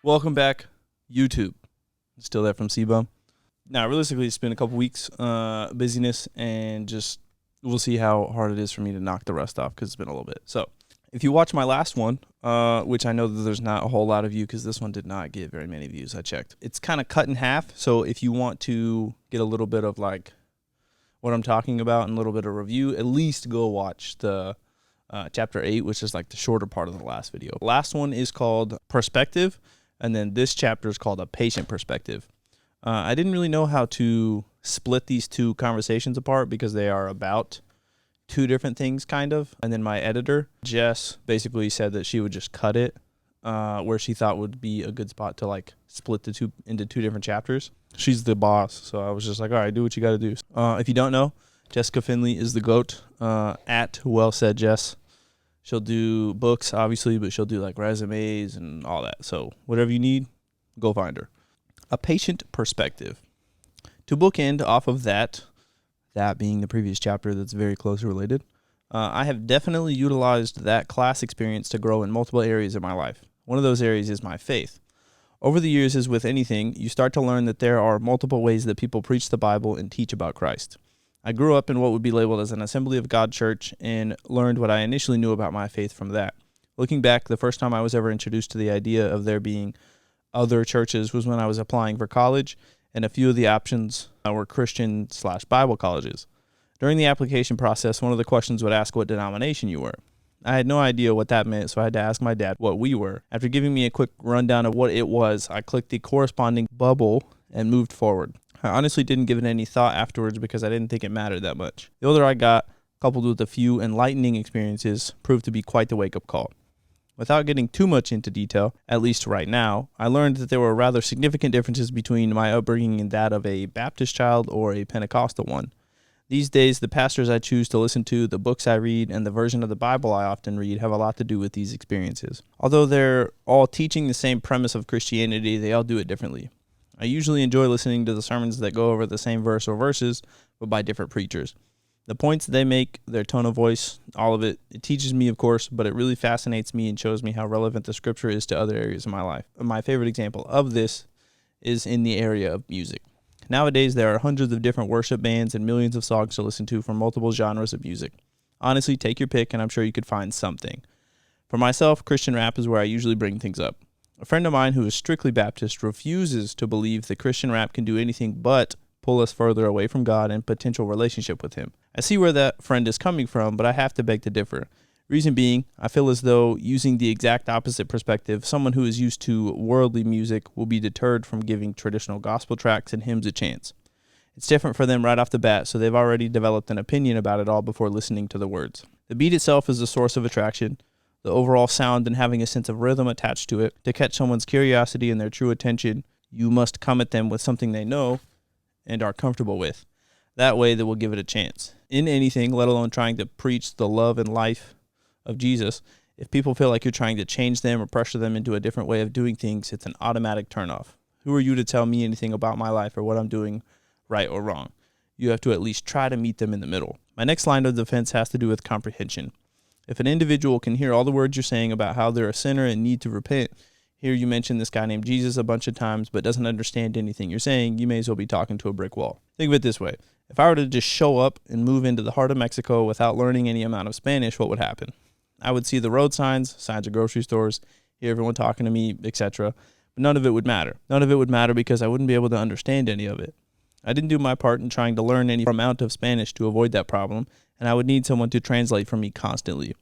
Welcome back, YouTube. Still there from C-Bum. Now, realistically, it's been a couple weeks, busyness, and just we'll see how hard it is for me to knock the rest off because it's been a little bit. So, if you watch my last one, which I know that there's not a whole lot of you because this one did not get very many views, I checked. It's kind of cut in half, so if you want to get a little bit of like what I'm talking about and a little bit of review, at least go watch the chapter 8, which is like the shorter part of the last video. The last one is called Perspective. And then this chapter is called A Patient Perspective. I didn't really know how to split these two conversations apart because they are about two different things, kind of. And then my editor, Jess, basically said that she would just cut it where she thought would be a good spot to like split the two into two different chapters. She's the boss, so I was just like, all right, do what you got to do. If you don't know, Jessica Finley is the GOAT at Well Said Jess. She'll do books, obviously, but she'll do like resumes and all that. So whatever you need, go find her. A Patient Perspective. To bookend off of that being the previous chapter that's very closely related, I have definitely utilized that class experience to grow in multiple areas of my life. One of those areas is my faith. Over the years, as with anything, you start to learn that there are multiple ways that people preach the Bible and teach about Christ. I grew up in what would be labeled as an Assembly of God church and learned what I initially knew about my faith from that. Looking back, the first time I was ever introduced to the idea of there being other churches was when I was applying for college, and a few of the options were Christian/Bible colleges. During the application process, one of the questions would ask what denomination you were. I had no idea what that meant, so I had to ask my dad what we were. After giving me a quick rundown of what it was, I clicked the corresponding bubble and moved forward. I honestly didn't give it any thought afterwards because I didn't think it mattered that much. The older I got, coupled with a few enlightening experiences, proved to be quite the wake-up call. Without getting too much into detail, at least right now, I learned that there were rather significant differences between my upbringing and that of a Baptist child or a Pentecostal one. These days, the pastors I choose to listen to, the books I read, and the version of the Bible I often read have a lot to do with these experiences. Although they're all teaching the same premise of Christianity, they all do it differently. I usually enjoy listening to the sermons that go over the same verse or verses, but by different preachers. The points they make, their tone of voice, all of it, it teaches me, of course, but it really fascinates me and shows me how relevant the scripture is to other areas of my life. My favorite example of this is in the area of music. Nowadays, there are hundreds of different worship bands and millions of songs to listen to from multiple genres of music. Honestly, take your pick, and I'm sure you could find something. For myself, Christian rap is where I usually bring things up. A friend of mine who is strictly Baptist refuses to believe that Christian rap can do anything but pull us further away from God and potential relationship with Him. I see where that friend is coming from, but I have to beg to differ. Reason being, I feel as though using the exact opposite perspective, someone who is used to worldly music will be deterred from giving traditional gospel tracks and hymns a chance. It's different for them right off the bat, so they've already developed an opinion about it all before listening to the words. The beat itself is the source of attraction. The overall sound and having a sense of rhythm attached to it. To catch someone's curiosity and their true attention, you must come at them with something they know and are comfortable with. That way they will give it a chance. In anything, let alone trying to preach the love and life of Jesus, if people feel like you're trying to change them or pressure them into a different way of doing things, it's an automatic turnoff. Who are you to tell me anything about my life or what I'm doing right or wrong? You have to at least try to meet them in the middle. My next line of defense has to do with comprehension. If an individual can hear all the words you're saying about how they're a sinner and need to repent, here you mention this guy named Jesus a bunch of times but doesn't understand anything you're saying, you may as well be talking to a brick wall. Think of it this way. If I were to just show up and move into the heart of Mexico without learning any amount of Spanish, what would happen? I would see the road signs of grocery stores, hear everyone talking to me, etc., but none of it would matter. None of it would matter because I wouldn't be able to understand any of it. I didn't do my part in trying to learn any amount of Spanish to avoid that problem, and I would need someone to translate for me constantly.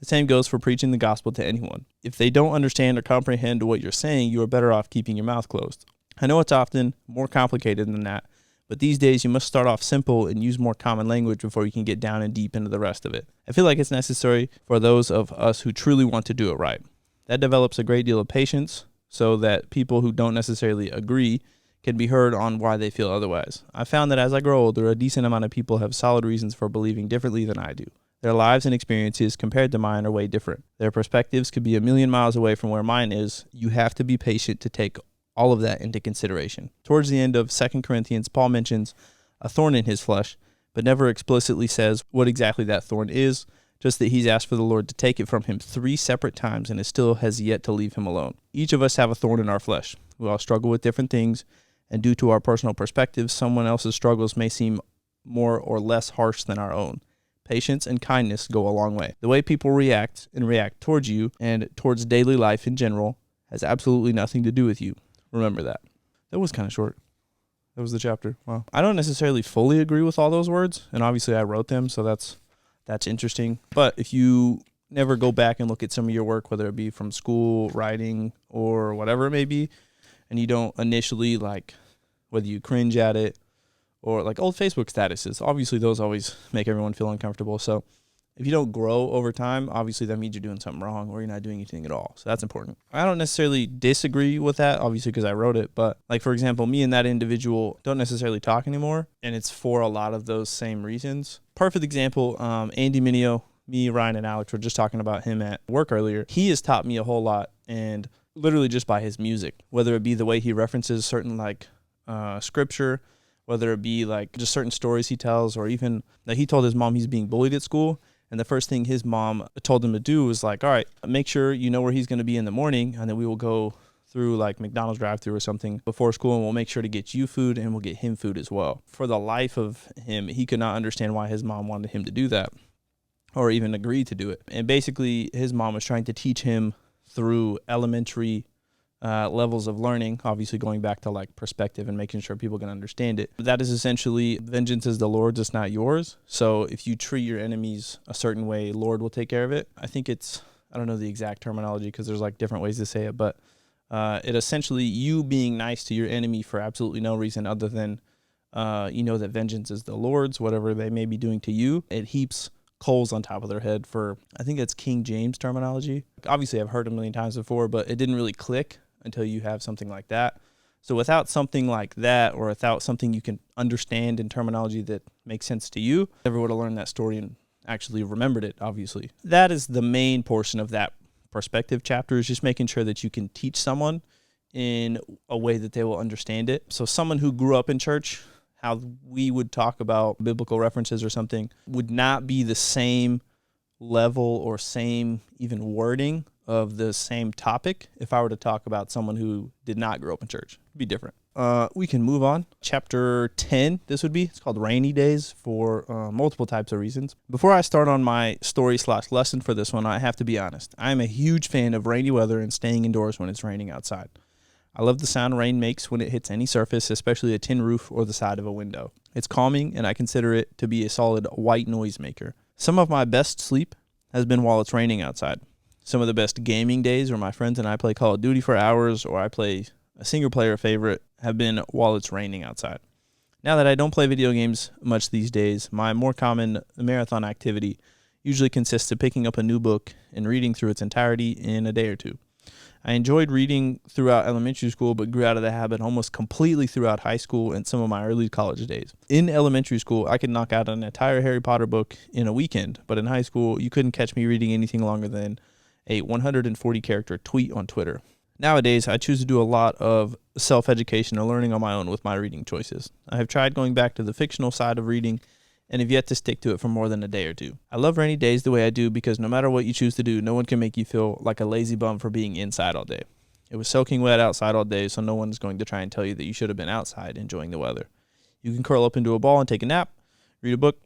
The same goes for preaching the gospel to anyone. If they don't understand or comprehend what you're saying, you are better off keeping your mouth closed. I know it's often more complicated than that, but these days you must start off simple and use more common language before you can get down and deep into the rest of it. I feel like it's necessary for those of us who truly want to do it right. That develops a great deal of patience so that people who don't necessarily agree can be heard on why they feel otherwise. I found that as I grow older, a decent amount of people have solid reasons for believing differently than I do. Their lives and experiences compared to mine are way different. Their perspectives could be a million miles away from where mine is. You have to be patient to take all of that into consideration. Towards the end of 2 Corinthians, Paul mentions a thorn in his flesh, but never explicitly says what exactly that thorn is, just that he's asked for the Lord to take it from him 3 separate times and it still has yet to leave him alone. Each of us have a thorn in our flesh. We all struggle with different things, and due to our personal perspectives, someone else's struggles may seem more or less harsh than our own. Patience and kindness go a long way. The way people react towards you and towards daily life in general has absolutely nothing to do with you. Remember that. That was kind of short. That was the chapter. Wow. I don't necessarily fully agree with all those words, and obviously I wrote them, so that's interesting. But if you never go back and look at some of your work, whether it be from school, writing, or whatever it may be, and you don't initially, like, whether you cringe at it, or like old Facebook statuses, obviously those always make everyone feel uncomfortable. So if you don't grow over time, obviously that means you're doing something wrong or you're not doing anything at all. So that's important. I don't necessarily disagree with that, obviously, because I wrote it. But like, for example, me and that individual don't necessarily talk anymore. And it's for a lot of those same reasons. Perfect example, Andy Mineo, me, Ryan, and Alex were just talking about him at work earlier. He has taught me a whole lot, and literally just by his music, whether it be the way he references certain like scripture, whether it be like just certain stories he tells, or even that he told his mom he's being bullied at school. And the first thing his mom told him to do was like, all right, make sure you know where he's going to be in the morning. And then we will go through like McDonald's drive-thru or something before school, and we'll make sure to get you food and we'll get him food as well. For the life of him, he could not understand why his mom wanted him to do that or even agree to do it. And basically his mom was trying to teach him through elementary levels of learning, obviously going back to like perspective and making sure people can understand it. That is essentially, vengeance is the Lord's, it's not yours. So if you treat your enemies a certain way, Lord will take care of it. I think it's, I don't know the exact terminology because there's like different ways to say it, but it essentially, you being nice to your enemy for absolutely no reason other than you know that vengeance is the Lord's, whatever they may be doing to you. It heaps coals on top of their head for, I think that's King James terminology. Obviously I've heard it a million times before, but it didn't really click until you have something like that. So without something like that, or without something you can understand in terminology that makes sense to you, never would have learned that story and actually remembered it, obviously. That is the main portion of that perspective chapter, is just making sure that you can teach someone in a way that they will understand it. So someone who grew up in church, how we would talk about biblical references or something would not be the same level or same even wording of the same topic if I were to talk about someone who did not grow up in church. It'd be different. We can move on. Chapter 10, this would be. It's called Rainy Days for multiple types of reasons. Before I start on my story/lesson for this one, I have to be honest. I am a huge fan of rainy weather and staying indoors when it's raining outside. I love the sound rain makes when it hits any surface, especially a tin roof or the side of a window. It's calming, and I consider it to be a solid white noise maker. Some of my best sleep has been while it's raining outside. Some of the best gaming days where my friends and I play Call of Duty for hours, or I play a single-player favorite, have been while it's raining outside. Now that I don't play video games much these days, my more common marathon activity usually consists of picking up a new book and reading through its entirety in a day or two. I enjoyed reading throughout elementary school, but grew out of the habit almost completely throughout high school and some of my early college days. In elementary school, I could knock out an entire Harry Potter book in a weekend, but in high school, you couldn't catch me reading anything longer than a 140-character tweet on Twitter. Nowadays, I choose to do a lot of self-education or learning on my own with my reading choices. I have tried going back to the fictional side of reading and have yet to stick to it for more than a day or two. I love rainy days the way I do because no matter what you choose to do, no one can make you feel like a lazy bum for being inside all day. It was soaking wet outside all day, so no one's going to try and tell you that you should have been outside enjoying the weather. You can curl up into a ball and take a nap, read a book,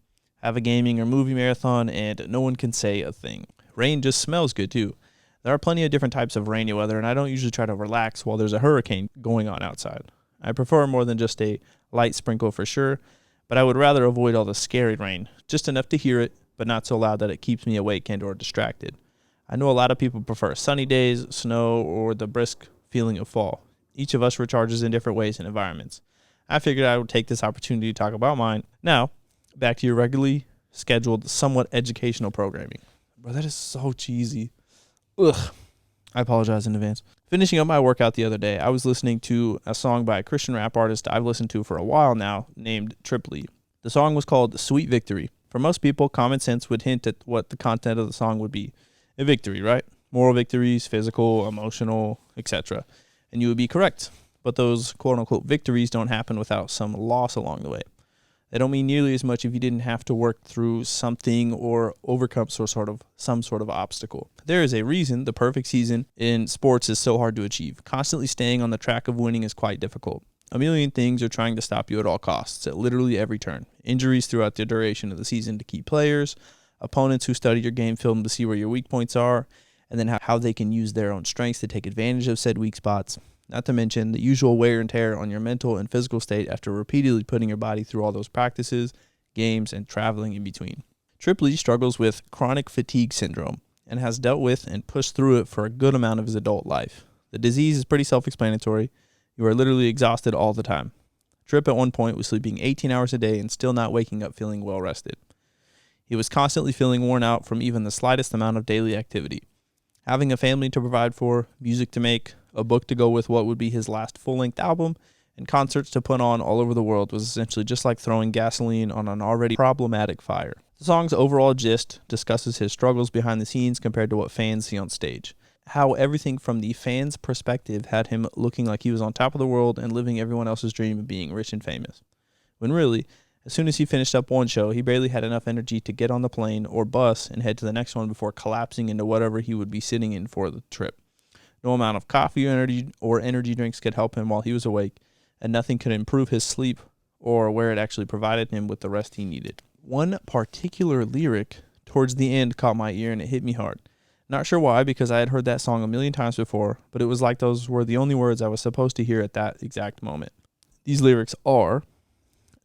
have a gaming or movie marathon, and no one can say a thing. Rain just smells good too. There are plenty of different types of rainy weather, and I don't usually try to relax while there's a hurricane going on outside. I prefer more than just a light sprinkle for sure, but I would rather avoid all the scary rain, just enough to hear it, but not so loud that it keeps me awake and or distracted. I know a lot of people prefer sunny days, snow, or the brisk feeling of fall. Each of us recharges in different ways and environments. I figured I would take this opportunity to talk about mine. Now, back to your regularly scheduled, somewhat educational programming. Bro, that is so cheesy. Ugh. I apologize in advance. Finishing up my workout the other day, I was listening to a song by a Christian rap artist I've listened to for a while now named Tripoli. The song was called Sweet Victory. For most people, common sense would hint at what the content of the song would be. A victory, right? Moral victories, physical, emotional, etc. And you would be correct. But those quote-unquote victories don't happen without some loss along the way. They don't mean nearly as much if you didn't have to work through something or overcome some sort of obstacle. There is a reason the perfect season in sports is so hard to achieve. Constantly staying on the track of winning is quite difficult. A million things are trying to stop you at all costs, at literally every turn. Injuries throughout the duration of the season to key players, opponents who study your game film to see where your weak points are, and then how they can use their own strengths to take advantage of said weak spots. Not to mention the usual wear and tear on your mental and physical state after repeatedly putting your body through all those practices, games, and traveling in between. Trip Lee struggles with chronic fatigue syndrome and has dealt with and pushed through it for a good amount of his adult life. The disease is pretty self-explanatory. You are literally exhausted all the time. Trip at one point was sleeping 18 hours a day and still not waking up feeling well rested. He was constantly feeling worn out from even the slightest amount of daily activity. Having a family to provide for, music to make, a book to go with what would be his last full-length album, and concerts to put on all over the world was essentially just like throwing gasoline on an already problematic fire. The song's overall gist discusses his struggles behind the scenes compared to what fans see on stage. How everything from the fans' perspective had him looking like he was on top of the world and living everyone else's dream of being rich and famous. When really, as soon as he finished up one show, he barely had enough energy to get on the plane or bus and head to the next one before collapsing into whatever he would be sitting in for the trip. No amount of coffee or energy drinks could help him while he was awake, and nothing could improve his sleep or where it actually provided him with the rest he needed. One particular lyric towards the end caught my ear and it hit me hard. Not sure why, because I had heard that song a million times before, but it was like those were the only words I was supposed to hear at that exact moment. These lyrics are,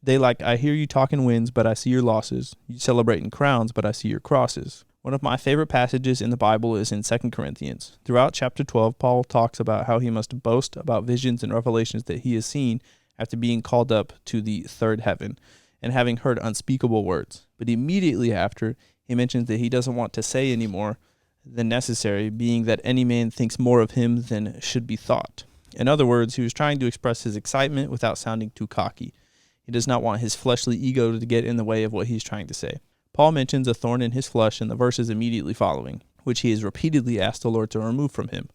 I hear you talking wins, but I see your losses. You celebrating crowns, but I see your crosses. One of my favorite passages in the Bible is in 2 Corinthians. Throughout chapter 12, Paul talks about how he must boast about visions and revelations that he has seen after being called up to the third heaven and having heard unspeakable words. But immediately after, he mentions that he doesn't want to say any more than necessary, being that any man thinks more of him than should be thought. In other words, he was trying to express his excitement without sounding too cocky. He does not want his fleshly ego to get in the way of what he's trying to say. Paul mentions a thorn in his flesh in the verses immediately following, which he has repeatedly asked the Lord to remove from him.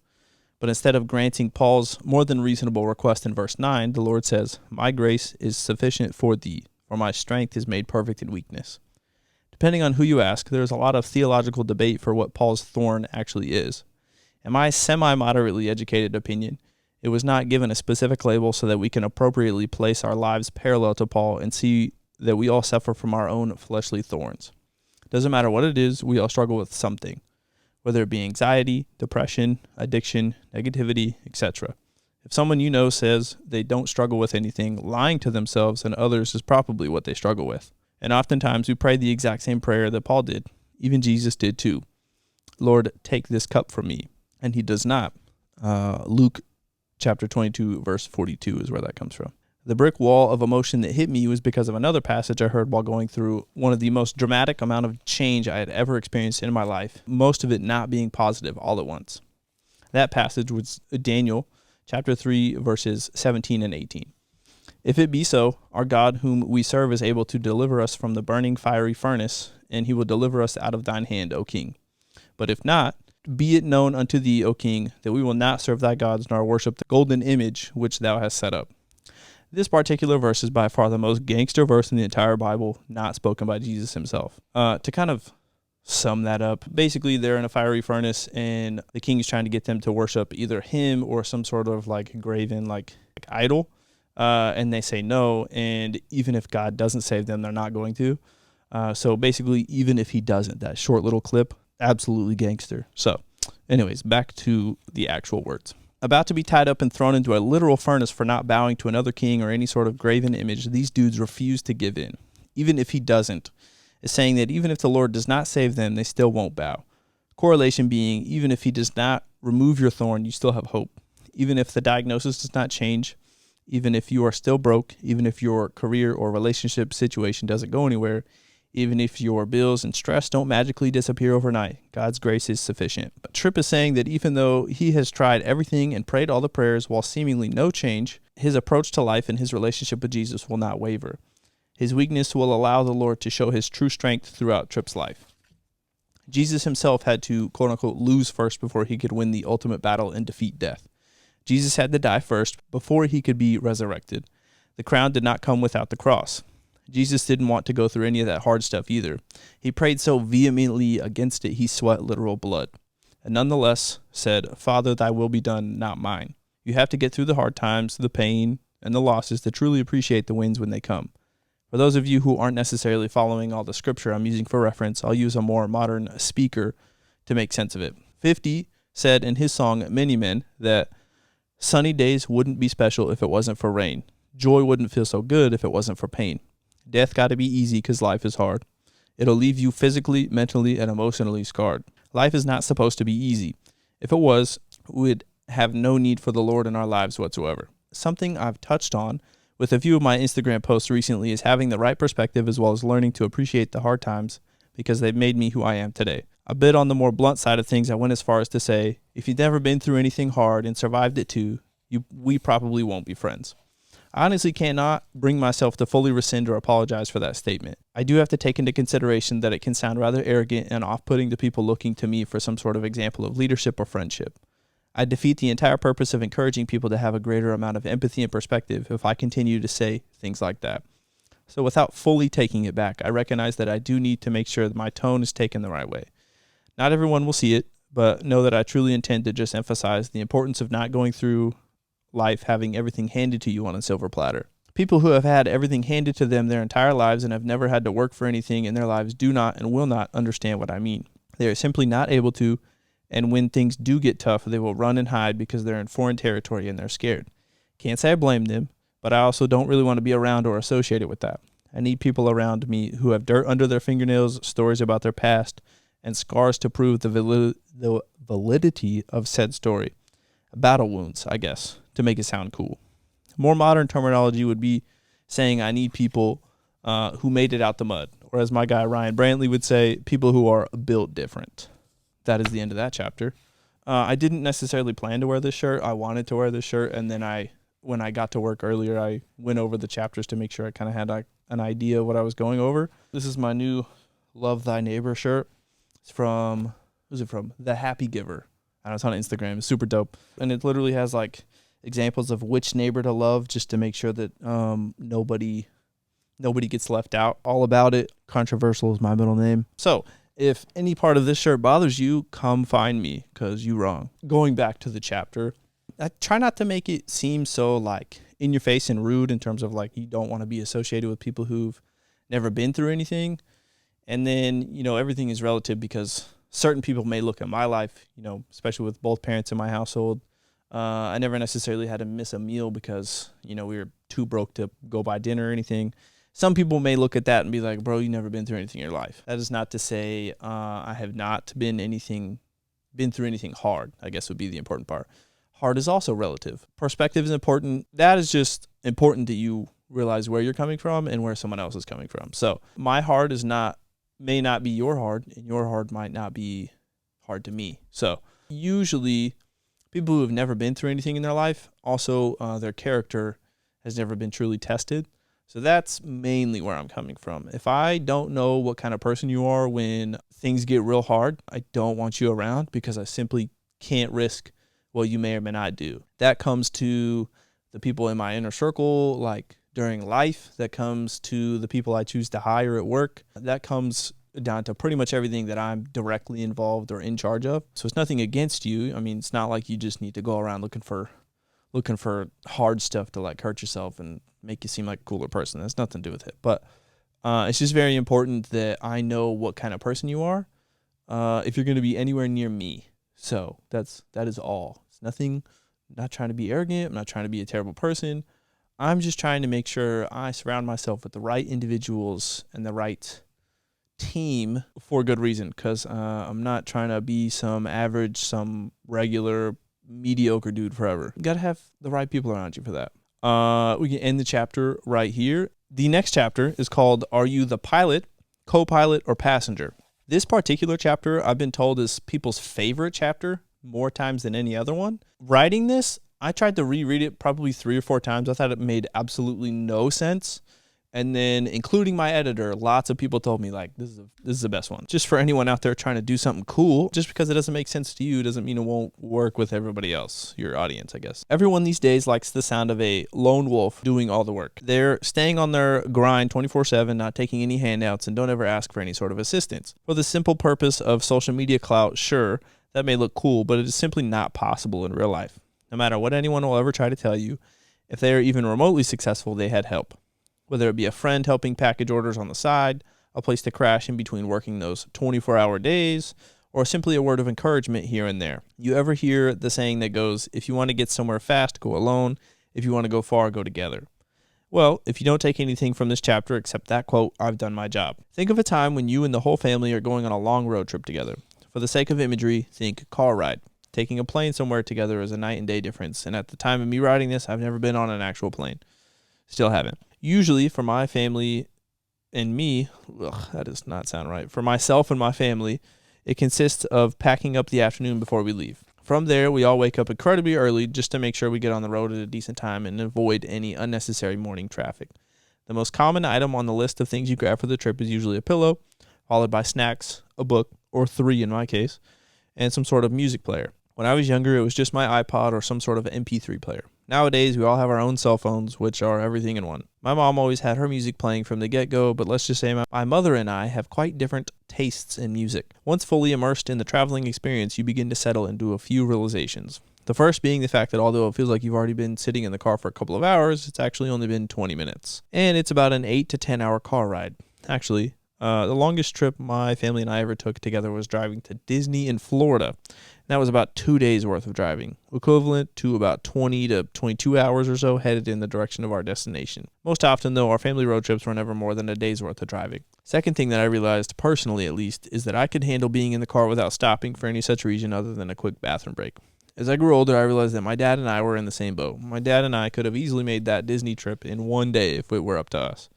But instead of granting Paul's more than reasonable request in verse 9, the Lord says, "My grace is sufficient for thee, for my strength is made perfect in weakness." Depending on who you ask, there is a lot of theological debate for what Paul's thorn actually is. In my semi-moderately educated opinion, it was not given a specific label so that we can appropriately place our lives parallel to Paul and see that we all suffer from our own fleshly thorns. Doesn't matter what it is, we all struggle with something, whether it be anxiety, depression, addiction, negativity, etc. If someone you know says they don't struggle with anything, lying to themselves and others is probably what they struggle with. And oftentimes we pray the exact same prayer that Paul did. Even Jesus did too. Lord, take this cup from me. And he does not. Luke chapter 22, verse 42 is where that comes from. The brick wall of emotion that hit me was because of another passage I heard while going through one of the most dramatic amount of change I had ever experienced in my life, most of it not being positive all at once. That passage was Daniel chapter 3, verses 17 and 18. If it be so, our God whom we serve is able to deliver us from the burning fiery furnace, and he will deliver us out of thine hand, O king. But if not, be it known unto thee, O king, that we will not serve thy gods nor worship the golden image which thou hast set up. This particular verse is by far the most gangster verse in the entire Bible, not spoken by Jesus himself. To kind of sum that up, basically they're in a fiery furnace and the king is trying to get them to worship either him or some sort of like graven like idol. And they say no, and even if God doesn't save them, they're not going to. So basically, even if he doesn't, that short little clip, absolutely gangster. So anyways, back to the actual words. About to be tied up and thrown into a literal furnace for not bowing to another king or any sort of graven image, these dudes refuse to give in. Even if he doesn't, is saying that even if the Lord does not save them, they still won't bow. Correlation being, even if he does not remove your thorn, you still have hope. Even if the diagnosis does not change, even if you are still broke, even if your career or relationship situation doesn't go anywhere, even if your bills and stress don't magically disappear overnight, God's grace is sufficient. But Tripp is saying that even though he has tried everything and prayed all the prayers while seemingly no change, his approach to life and his relationship with Jesus will not waver. His weakness will allow the Lord to show his true strength throughout Tripp's life. Jesus himself had to, quote-unquote, lose first before he could win the ultimate battle and defeat death. Jesus had to die first before he could be resurrected. The crown did not come without the cross. Jesus didn't want to go through any of that hard stuff either. He prayed so vehemently against it, he sweat literal blood. And nonetheless said, Father, thy will be done, not mine. You have to get through the hard times, the pain, and the losses to truly appreciate the wins when they come. For those of you who aren't necessarily following all the scripture I'm using for reference, I'll use a more modern speaker to make sense of it. 50 said in his song, Many Men, that sunny days wouldn't be special if it wasn't for rain. Joy wouldn't feel so good if it wasn't for pain. Death got to be easy because life is hard. It'll leave you physically, mentally, and emotionally scarred. Life is not supposed to be easy. If it was, we'd have no need for the Lord in our lives whatsoever. Something I've touched on with a few of my Instagram posts recently is having the right perspective as well as learning to appreciate the hard times because they've made me who I am today. A bit on the more blunt side of things, I went as far as to say, if you've never been through anything hard and survived it too, we probably won't be friends. I honestly cannot bring myself to fully rescind or apologize for that statement. I do have to take into consideration that it can sound rather arrogant and off-putting to people looking to me for some sort of example of leadership or friendship. I defeat the entire purpose of encouraging people to have a greater amount of empathy and perspective if I continue to say things like that. So without fully taking it back, I recognize that I do need to make sure that my tone is taken the right way. Not everyone will see it, but know that I truly intend to just emphasize the importance of not going through life having everything handed to you on a silver platter. People who have had everything handed to them their entire lives and have never had to work for anything in their lives do not and will not understand what I mean. They are simply not able to, and when things do get tough, they will run and hide because they're in foreign territory and they're scared. Can't say I blame them, but I also don't really want to be around or associated with that. I need people around me who have dirt under their fingernails, stories about their past, and scars to prove the validity of said story. Battle wounds, I guess, to make it sound cool. More modern terminology would be saying I need people who made it out the mud, or as my guy Ryan Brantley would say, people who are built different. That is the end of that chapter. I didn't necessarily plan to wear this shirt. I wanted to wear this shirt, and then when I got to work earlier, I went over the chapters to make sure I kind of had an idea of what I was going over. This is my new Love Thy Neighbor shirt. It's from, who's it from? The Happy Giver. I know it's on Instagram. It's super dope. And it literally has like examples of which neighbor to love just to make sure that nobody gets left out. All about it. Controversial is my middle name. So if any part of this shirt bothers you, come find me because you wrong. Going back to the chapter, I try not to make it seem so like in your face and rude in terms of like you don't want to be associated with people who've never been through anything. And then, everything is relative because certain people may look at my life, especially with both parents in my household. I never necessarily had to miss a meal because, we were too broke to go buy dinner or anything. Some people may look at that and be like, bro, you never been through anything in your life. That is not to say I have not been through anything hard, I guess would be the important part. Hard is also relative. Perspective is important. That is just important that you realize where you're coming from and where someone else is coming from. So my hard may not be your hard, and your hard might not be hard to me. So usually people who have never been through anything in their life, also their character has never been truly tested. So that's mainly where I'm coming from. If I don't know what kind of person you are when things get real hard, I don't want you around because I simply can't risk what you may or may not do. That comes to the people in my inner circle, like during life. That comes to the people I choose to hire at work. That comes down to pretty much everything that I'm directly involved or in charge of. So it's nothing against you. I mean, it's not like you just need to go around looking for hard stuff to like hurt yourself and make you seem like a cooler person. That's nothing to do with it. But it's just very important that I know what kind of person you are if you're going to be anywhere near me. So that is all. It's nothing. I'm not trying to be arrogant. I'm not trying to be a terrible person. I'm just trying to make sure I surround myself with the right individuals and the right team for good reason, because I'm not trying to be some average, some regular, mediocre dude forever. You got to have the right people around you for that. We can end the chapter right here. The next chapter is called, Are You the Pilot, Co-Pilot, or Passenger? This particular chapter, I've been told, is people's favorite chapter more times than any other one. Writing this, I tried to reread it probably 3 or 4 times. I thought it made absolutely no sense. And then, including my editor, lots of people told me, like, this is the best one. Just for anyone out there trying to do something cool, just because it doesn't make sense to you doesn't mean it won't work with everybody else, your audience, I guess. Everyone these days likes the sound of a lone wolf doing all the work. They're staying on their grind 24/7, not taking any handouts, and don't ever ask for any sort of assistance. For the simple purpose of social media clout, sure, that may look cool, but it is simply not possible in real life. No matter what anyone will ever try to tell you, if they are even remotely successful, they had help. Whether it be a friend helping package orders on the side, a place to crash in between working those 24-hour days, or simply a word of encouragement here and there. You ever hear the saying that goes, if you want to get somewhere fast, go alone. If you want to go far, go together. Well, if you don't take anything from this chapter except that quote, I've done my job. Think of a time when you and the whole family are going on a long road trip together. For the sake of imagery, think car ride. Taking a plane somewhere together is a night and day difference, and at the time of me writing this, I've never been on an actual plane. Still haven't. Usually, for my family and me, that does not sound right. For myself and my family, it consists of packing up the afternoon before we leave. From there, we all wake up incredibly early just to make sure we get on the road at a decent time and avoid any unnecessary morning traffic. The most common item on the list of things you grab for the trip is usually a pillow, followed by snacks, a book, or 3 in my case, and some sort of music player. When I was younger, it was just my iPod or some sort of MP3 player. Nowadays, we all have our own cell phones, which are everything in one. My mom always had her music playing from the get-go, but let's just say my mother and I have quite different tastes in music. Once fully immersed in the traveling experience, you begin to settle into a few realizations. The first being the fact that although it feels like you've already been sitting in the car for a couple of hours, it's actually only been 20 minutes. And it's about an 8 to 10 hour car ride. Actually, the longest trip my family and I ever took together was driving to Disney in Florida. That was about 2 days worth of driving, equivalent to about 20 to 22 hours or so headed in the direction of our destination. Most often, though, our family road trips were never more than a day's worth of driving. Second thing that I realized, personally at least, is that I could handle being in the car without stopping for any such reason other than a quick bathroom break. As I grew older, I realized that my dad and I were in the same boat. My dad and I could have easily made that Disney trip in one day if it were up to us.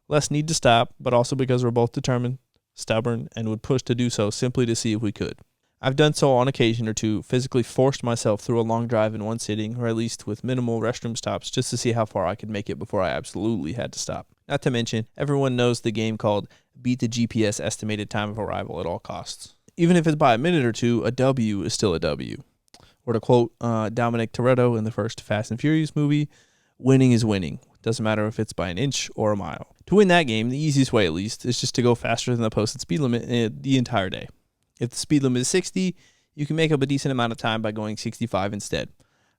Less need to stop, but also because we're both determined, stubborn, and would push to do so simply to see if we could. I've done so on occasion or two, physically forced myself through a long drive in one sitting, or at least with minimal restroom stops, just to see how far I could make it before I absolutely had to stop. Not to mention, everyone knows the game called Beat the GPS Estimated Time of Arrival at all costs. Even if it's by a minute or two, a W is still a W. Or to quote Dominic Toretto in the first Fast and Furious movie, winning is winning. Doesn't matter if it's by an inch or a mile. To win that game, the easiest way at least, is just to go faster than the posted speed limit the entire day. If the speed limit is 60, you can make up a decent amount of time by going 65 instead.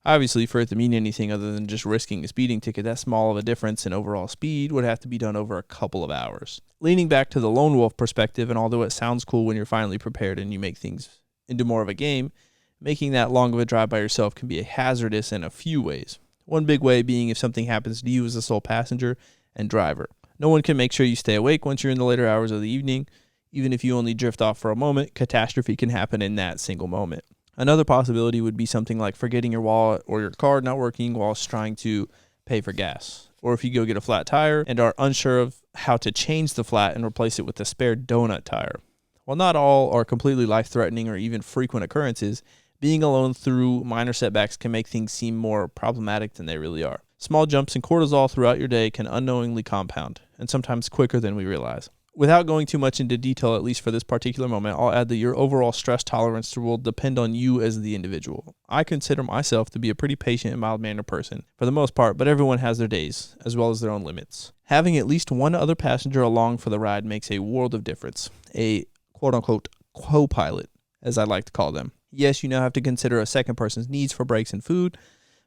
Obviously, for it to mean anything other than just risking a speeding ticket, that small of a difference in overall speed would have to be done over a couple of hours. Leaning back to the lone wolf perspective, and although it sounds cool when you're finally prepared and you make things into more of a game, making that long of a drive by yourself can be hazardous in a few ways. One big way being if something happens to you as the sole passenger and driver. No one can make sure you stay awake once you're in the later hours of the evening. Even if you only drift off for a moment, catastrophe can happen in that single moment. Another possibility would be something like forgetting your wallet or your card not working whilst trying to pay for gas. Or if you go get a flat tire and are unsure of how to change the flat and replace it with a spare donut tire. While not all are completely life-threatening or even frequent occurrences, being alone through minor setbacks can make things seem more problematic than they really are. Small jumps in cortisol throughout your day can unknowingly compound, and sometimes quicker than we realize. Without going too much into detail, at least for this particular moment, I'll add that your overall stress tolerance will depend on you as the individual. I consider myself to be a pretty patient and mild-mannered person, for the most part, but everyone has their days, as well as their own limits. Having at least one other passenger along for the ride makes a world of difference. A quote-unquote co-pilot, as I like to call them. Yes, you now have to consider a second person's needs for breaks and food,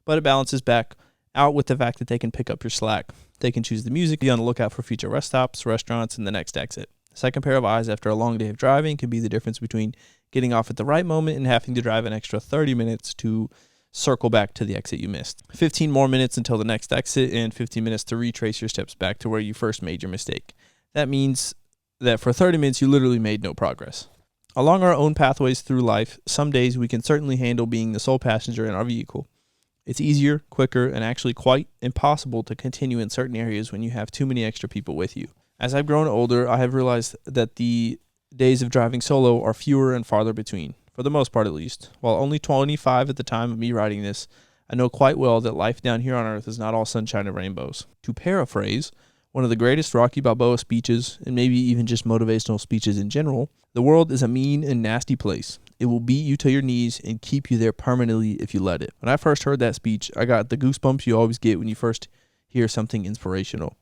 but it balances back out with the fact that they can pick up your slack. They can choose the music, be on the lookout for future rest stops, restaurants, and the next exit. A second pair of eyes after a long day of driving can be the difference between getting off at the right moment and having to drive an extra 30 minutes to circle back to the exit you missed. 15 more minutes until the next exit and 15 minutes to retrace your steps back to where you first made your mistake. That means that for 30 minutes you literally made no progress. Along our own pathways through life, some days we can certainly handle being the sole passenger in our vehicle. It's easier, quicker, and actually quite impossible to continue in certain areas when you have too many extra people with you. As I've grown older, I have realized that the days of driving solo are fewer and farther between, for the most part at least. While only 25 at the time of me writing this, I know quite well that life down here on Earth is not all sunshine and rainbows. To paraphrase, one of the greatest Rocky Balboa speeches, and maybe even just motivational speeches in general, "The world is a mean and nasty place. It will beat you to your knees and keep you there permanently if you let it." When I first heard that speech, I got the goosebumps you always get when you first hear something inspirational.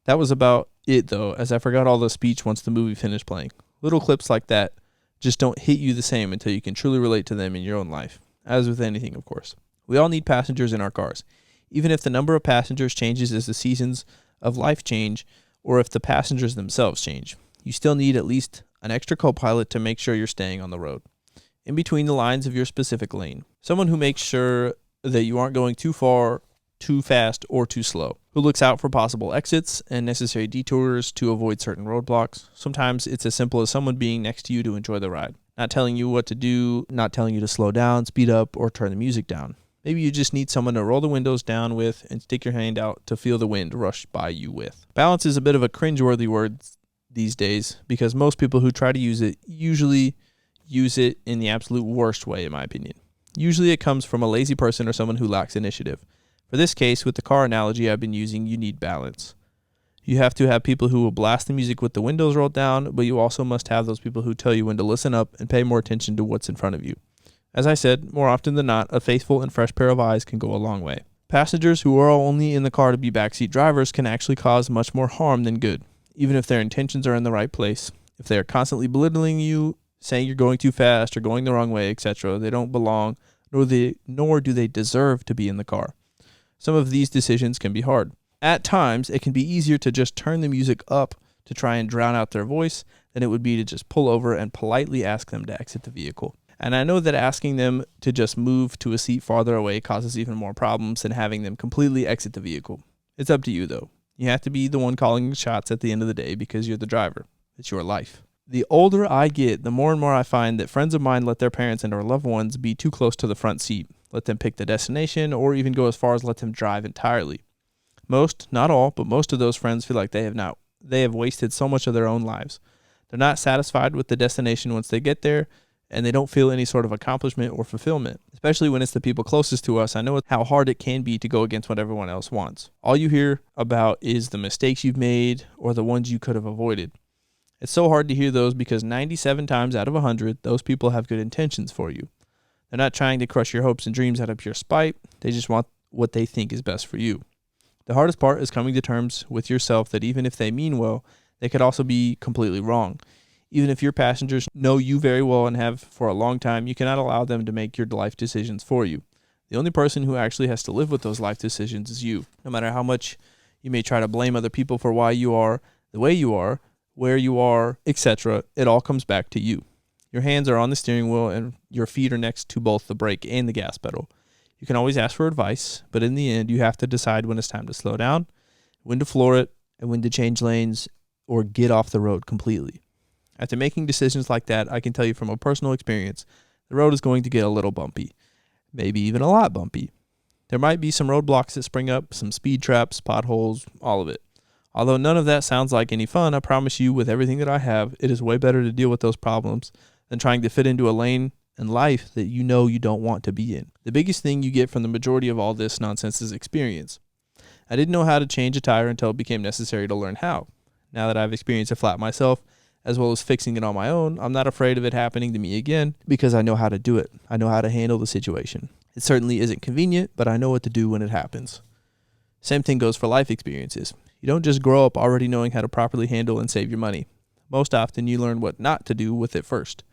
That was about it, though, as I forgot all the speech once the movie finished playing. Little clips like that just don't hit you the same until you can truly relate to them in your own life. As with anything, of course. We all need passengers in our cars. Even if the number of passengers changes as the seasons of life change, or if the passengers themselves change, you still need at least an extra co-pilot to make sure you're staying on the road, in between the lines of your specific lane. Someone who makes sure that you aren't going too far, too fast, or too slow, who looks out for possible exits and necessary detours to avoid certain roadblocks. Sometimes it's as simple as someone being next to you to enjoy the ride, not telling you what to do, not telling you to slow down, speed up, or turn the music down. Maybe you just need someone to roll the windows down with and stick your hand out to feel the wind rush by you with. Balance is a bit of a cringeworthy word these days because most people who try to use it usually use it in the absolute worst way, in my opinion. Usually it comes from a lazy person or someone who lacks initiative. For this case, with the car analogy I've been using, you need balance. You have to have people who will blast the music with the windows rolled down, but you also must have those people who tell you when to listen up and pay more attention to what's in front of you. As I said, more often than not, a faithful and fresh pair of eyes can go a long way. Passengers who are only in the car to be backseat drivers can actually cause much more harm than good, even if their intentions are in the right place. If they are constantly belittling you, saying you're going too fast or going the wrong way, etc., they don't belong, nor do they deserve to be in the car. Some of these decisions can be hard. At times, it can be easier to just turn the music up to try and drown out their voice than it would be to just pull over and politely ask them to exit the vehicle. And I know that asking them to just move to a seat farther away causes even more problems than having them completely exit the vehicle. It's up to you, though. You have to be the one calling the shots at the end of the day because you're the driver. It's your life. The older I get, the more and more I find that friends of mine let their parents and or loved ones be too close to the front seat, let them pick the destination, or even go as far as let them drive entirely. Most, not all, but most of those friends feel like they have wasted so much of their own lives. They're not satisfied with the destination once they get there, and they don't feel any sort of accomplishment or fulfillment, especially when it's the people closest to us. I know how hard it can be to go against what everyone else wants. All you hear about is the mistakes you've made or the ones you could have avoided. It's so hard to hear those because 97 times out of 100, those people have good intentions for you. They're not trying to crush your hopes and dreams out of pure spite. They just want what they think is best for you. The hardest part is coming to terms with yourself that even if they mean well, they could also be completely wrong. Even if your passengers know you very well and have for a long time, you cannot allow them to make your life decisions for you. The only person who actually has to live with those life decisions is you. No matter how much you may try to blame other people for why you are the way you are, where you are, etc., it all comes back to you. Your hands are on the steering wheel and your feet are next to both the brake and the gas pedal. You can always ask for advice, but in the end, you have to decide when it's time to slow down, when to floor it, and when to change lanes or get off the road completely. After making decisions like that, I can tell you from a personal experience, the road is going to get a little bumpy, maybe even a lot bumpy. There might be some roadblocks that spring up, some speed traps, potholes, all of it. Although none of that sounds like any fun, I promise you with everything that I have, it is way better to deal with those problems than trying to fit into a lane in life that you know you don't want to be in. The biggest thing you get from the majority of all this nonsense is experience. I didn't know how to change a tire until it became necessary to learn how. Now that I've experienced a flat myself, as well as fixing it on my own, I'm not afraid of it happening to me again because I know how to do it. I know how to handle the situation. It certainly isn't convenient, but I know what to do when it happens. Same thing goes for life experiences. You don't just grow up already knowing how to properly handle and save your money. Most often you learn what not to do with it first.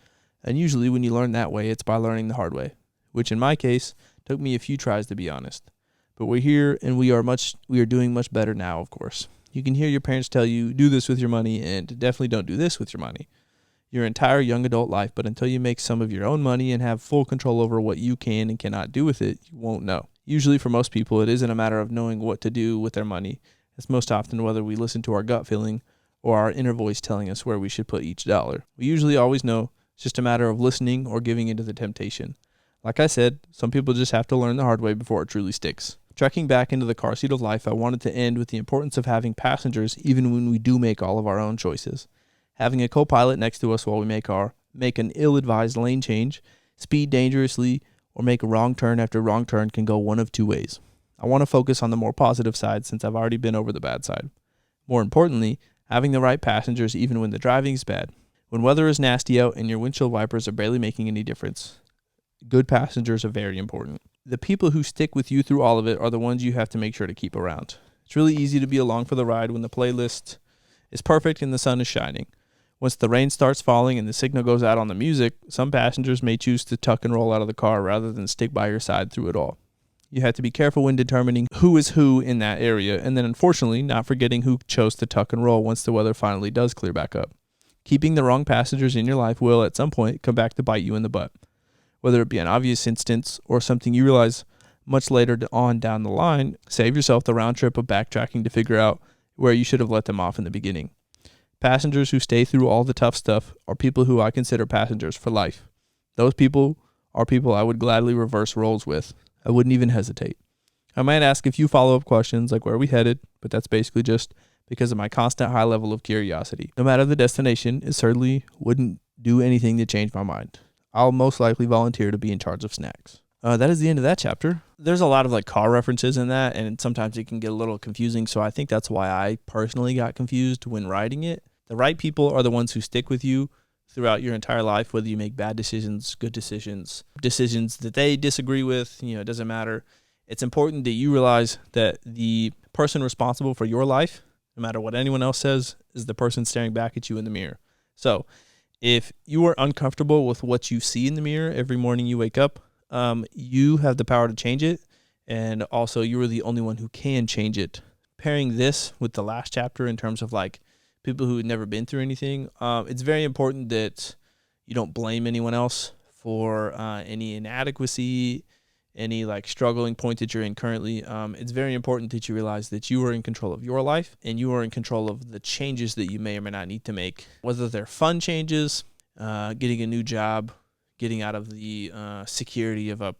And usually when you learn that way, it's by learning the hard way, which in my case took me a few tries to be honest. But we're here and we are doing much better now, of course. You can hear your parents tell you, do this with your money, and definitely don't do this with your money. Your entire young adult life, but until you make some of your own money and have full control over what you can and cannot do with it, you won't know. Usually for most people, it isn't a matter of knowing what to do with their money. It's most often whether we listen to our gut feeling or our inner voice telling us where we should put each dollar. We usually always know. It's just a matter of listening or giving into the temptation. Like I said, some people just have to learn the hard way before it truly sticks. Trekking back into the car seat of life, I wanted to end with the importance of having passengers even when we do make all of our own choices. Having a co-pilot next to us while we make an ill-advised lane change, speed dangerously, or make a wrong turn after wrong turn can go one of two ways. I want to focus on the more positive side since I've already been over the bad side. More importantly, having the right passengers even when the driving is bad. When weather is nasty out and your windshield wipers are barely making any difference, good passengers are very important. The people who stick with you through all of it are the ones you have to make sure to keep around. It's really easy to be along for the ride when the playlist is perfect and the sun is shining. Once the rain starts falling and the signal goes out on the music, some passengers may choose to tuck and roll out of the car rather than stick by your side through it all. You have to be careful when determining who is who in that area, and then unfortunately not forgetting who chose to tuck and roll once the weather finally does clear back up. Keeping the wrong passengers in your life will, at some point, come back to bite you in the butt. Whether it be an obvious instance or something you realize much later on down the line, save yourself the round trip of backtracking to figure out where you should have let them off in the beginning. Passengers who stay through all the tough stuff are people who I consider passengers for life. Those people are people I would gladly reverse roles with. I wouldn't even hesitate. I might ask a few follow-up questions like where are we headed, but that's basically just because of my constant high level of curiosity. No matter the destination, it certainly wouldn't do anything to change my mind. I'll most likely volunteer to be in charge of snacks. That is the end of that chapter. There's a lot of like car references in that, and sometimes it can get a little confusing, so I think that's why I personally got confused when writing it. The right people are the ones who stick with you throughout your entire life, whether you make bad decisions, good decisions, decisions that they disagree with, it doesn't matter. It's important that you realize that the person responsible for your life, no matter what anyone else says, is the person staring back at you in the mirror. So if you are uncomfortable with what you see in the mirror every morning you wake up, you have the power to change it, and also you are the only one who can change it. Pairing this with the last chapter in terms of like people who had never been through anything, it's very important that you don't blame anyone else for any inadequacy, any like struggling point that you're in currently. It's very important that you realize that you are in control of your life and you are in control of the changes that you may or may not need to make, whether they're fun changes, getting a new job, getting out of the security of a,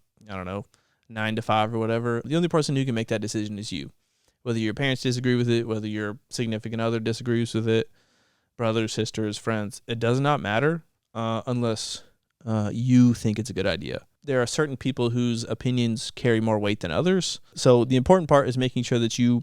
9 to 5 or whatever. The only person who can make that decision is you. Whether your parents disagree with it, whether your significant other disagrees with it, brothers, sisters, friends, it does not matter unless you think it's a good idea. There are certain people whose opinions carry more weight than others. So the important part is making sure that you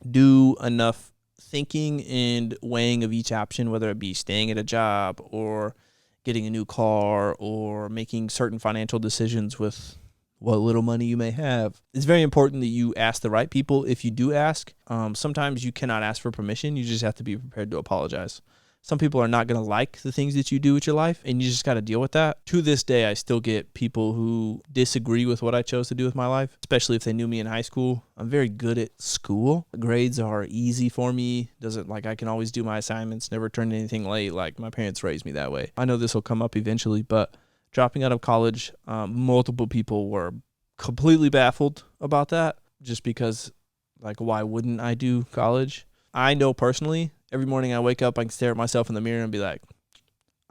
do enough thinking and weighing of each option, whether it be staying at a job or getting a new car or making certain financial decisions with what little money you may have. It's very important that you ask the right people if you do ask. Sometimes you cannot ask for permission. You just have to be prepared to apologize. Some people are not going to like the things that you do with your life, and you just got to deal with that. To this day, I still get people who disagree with what I chose to do with my life, especially if they knew me in high school. I'm very good at school. The grades are easy for me. I can always do my assignments, never turn anything late. Like my parents raised me that way. I know this will come up eventually, but dropping out of college, multiple people were completely baffled about that just because, why wouldn't I do college? I know personally, every morning I wake up, I can stare at myself in the mirror and be like,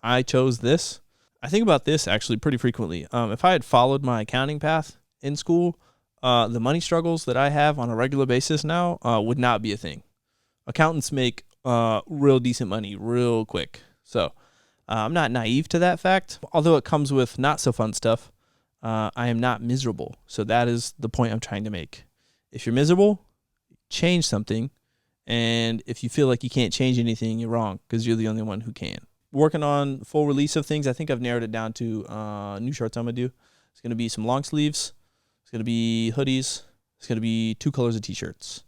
I chose this. I think about this actually pretty frequently. If I had followed my accounting path in school, the money struggles that I have on a regular basis now would not be a thing. Accountants make real decent money real quick. So I'm not naive to that fact. Although it comes with not so fun stuff, I am not miserable. So that is the point I'm trying to make. If you're miserable, change something. And if you feel like you can't change anything, you're wrong because you're the only one who can. Working on full release of things. I think I've narrowed it down to new shirts I'm going to do. It's going to be some long sleeves. It's going to be hoodies. It's going to be 2 colors of t-shirts.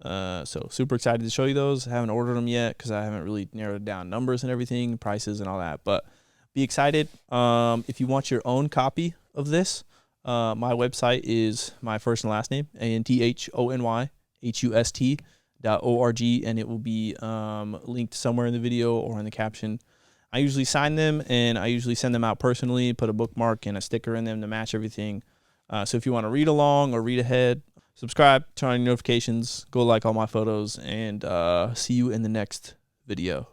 So super excited to show you those. I haven't ordered them yet because I haven't really narrowed down numbers and everything, prices and all that. But be excited. If you want your own copy of this, my website is my first and last name, ANTHONYHUST.org, and it will be linked somewhere in the video or in the caption. I usually sign them, and I usually send them out personally, put a bookmark and a sticker in them to match everything. So if you want to read along or read ahead, subscribe, turn on your notifications, go like all my photos, and see you in the next video.